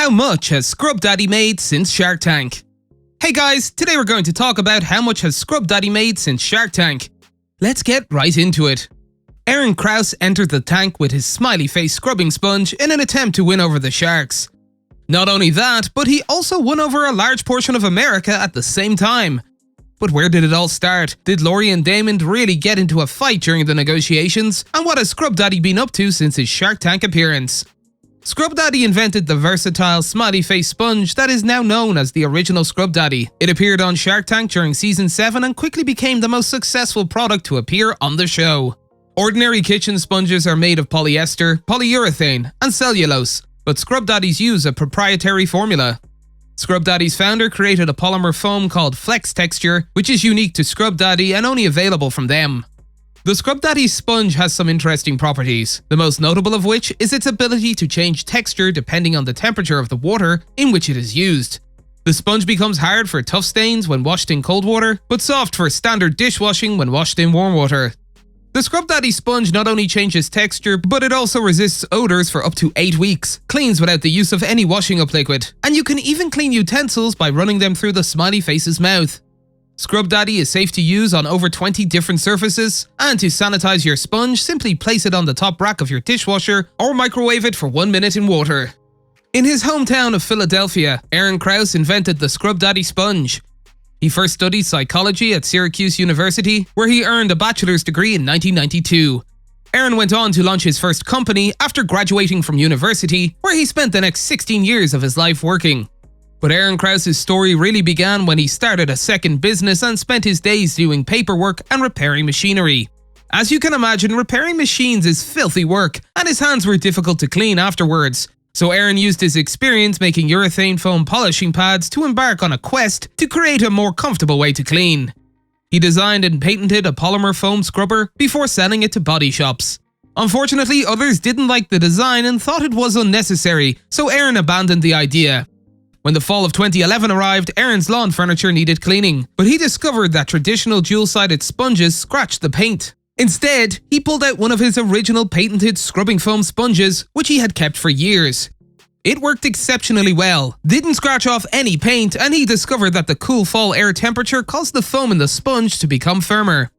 How much has Scrub Daddy made since Shark Tank? Hey guys, today we're going to talk about how much has Scrub Daddy made since Shark Tank. Let's get right into it. Aaron Krause entered the tank with his smiley face scrubbing sponge in an attempt to win over the sharks. Not only that, but he also won over a large portion of America at the same time. But where did it all start? Did Lori and Damon really get into a fight during the negotiations? And what has Scrub Daddy been up to since his Shark Tank appearance? Scrub Daddy invented the versatile smiley face sponge that is now known as the original Scrub Daddy. It appeared on Shark Tank during season 7 and quickly became the most successful product to appear on the show. Ordinary kitchen sponges are made of polyester, polyurethane, and cellulose, but Scrub Daddies use a proprietary formula. Scrub Daddy's founder created a polymer foam called Flex Texture, which is unique to Scrub Daddy and only available from them. The Scrub Daddy sponge has some interesting properties, the most notable of which is its ability to change texture depending on the temperature of the water in which it is used. The sponge becomes hard for tough stains when washed in cold water, but soft for standard dishwashing when washed in warm water. The Scrub Daddy sponge not only changes texture, but it also resists odors for up to 8 weeks, cleans without the use of any washing up liquid, and you can even clean utensils by running them through the smiley face's mouth. Scrub Daddy is safe to use on over 20 different surfaces, and to sanitize your sponge, simply place it on the top rack of your dishwasher or microwave it for 1 minute in water. In his hometown of Philadelphia, Aaron Krause invented the Scrub Daddy sponge. He first studied psychology at Syracuse University, where he earned a bachelor's degree in 1992. Aaron went on to launch his first company after graduating from university, where he spent the next 16 years of his life working. But Aaron Krause's story really began when he started a second business and spent his days doing paperwork and repairing machinery. As you can imagine, repairing machines is filthy work, and his hands were difficult to clean afterwards. So Aaron used his experience making urethane foam polishing pads to embark on a quest to create a more comfortable way to clean. He designed and patented a polymer foam scrubber before selling it to body shops. Unfortunately, others didn't like the design and thought it was unnecessary, so Aaron abandoned the idea. When the fall of 2011 arrived, Aaron's lawn furniture needed cleaning, but he discovered that traditional dual-sided sponges scratched the paint. Instead, he pulled out one of his original patented scrubbing foam sponges, which he had kept for years. It worked exceptionally well, didn't scratch off any paint, and he discovered that the cool fall air temperature caused the foam in the sponge to become firmer.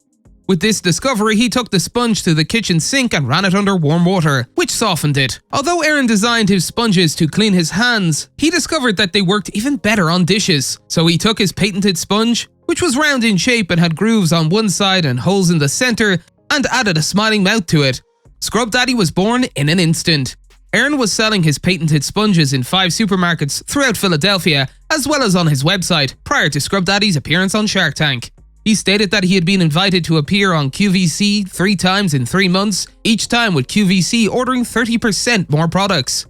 With this discovery, he took the sponge to the kitchen sink and ran it under warm water, which softened it. Although Aaron designed his sponges to clean his hands, he discovered that they worked even better on dishes. So he took his patented sponge, which was round in shape and had grooves on one side and holes in the center, and added a smiling mouth to it. Scrub Daddy was born in an instant. Aaron was selling his patented sponges in 5 supermarkets throughout Philadelphia, as well as on his website, prior to Scrub Daddy's appearance on Shark Tank. He stated that he had been invited to appear on QVC 3 times in 3 months, each time with QVC ordering 30% more products.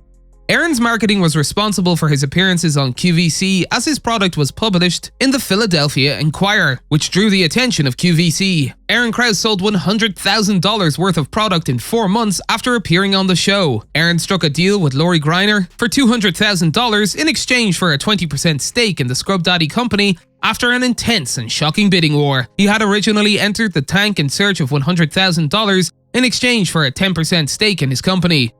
Aaron's marketing was responsible for his appearances on QVC as his product was published in the Philadelphia Inquirer, which drew the attention of QVC. Aaron Krause sold $100,000 worth of product in 4 months after appearing on the show. Aaron struck a deal with Lori Greiner for $200,000 in exchange for a 20% stake in the Scrub Daddy company after an intense and shocking bidding war. He had originally entered the tank in search of $100,000 in exchange for a 10% stake in his company.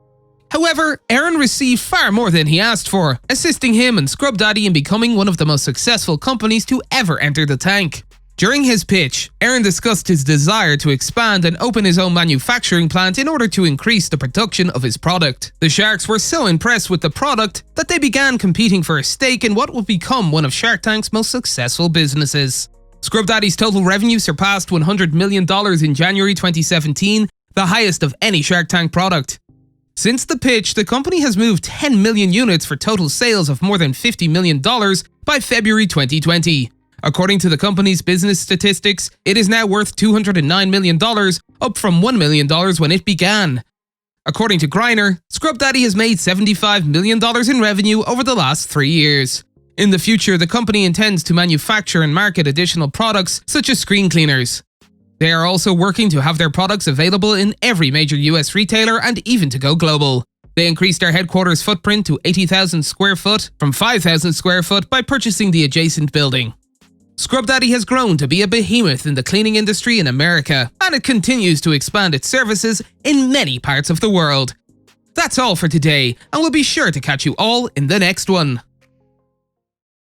However, Aaron received far more than he asked for, assisting him and Scrub Daddy in becoming one of the most successful companies to ever enter the tank. During his pitch, Aaron discussed his desire to expand and open his own manufacturing plant in order to increase the production of his product. The Sharks were so impressed with the product that they began competing for a stake in what would become one of Shark Tank's most successful businesses. Scrub Daddy's total revenue surpassed $100 million in January 2017, the highest of any Shark Tank product. Since the pitch, the company has moved 10 million units for total sales of more than $50 million by February 2020. According to the company's business statistics, it is now worth $209 million, up from $1 million when it began. According to Greiner, Scrub Daddy has made $75 million in revenue over the last 3 years. In the future, the company intends to manufacture and market additional products such as screen cleaners. They are also working to have their products available in every major US retailer and even to go global. They increased their headquarters footprint to 80,000 square foot from 5,000 square foot by purchasing the adjacent building. Scrub Daddy has grown to be a behemoth in the cleaning industry in America, and it continues to expand its services in many parts of the world. That's all for today, and we'll be sure to catch you all in the next one.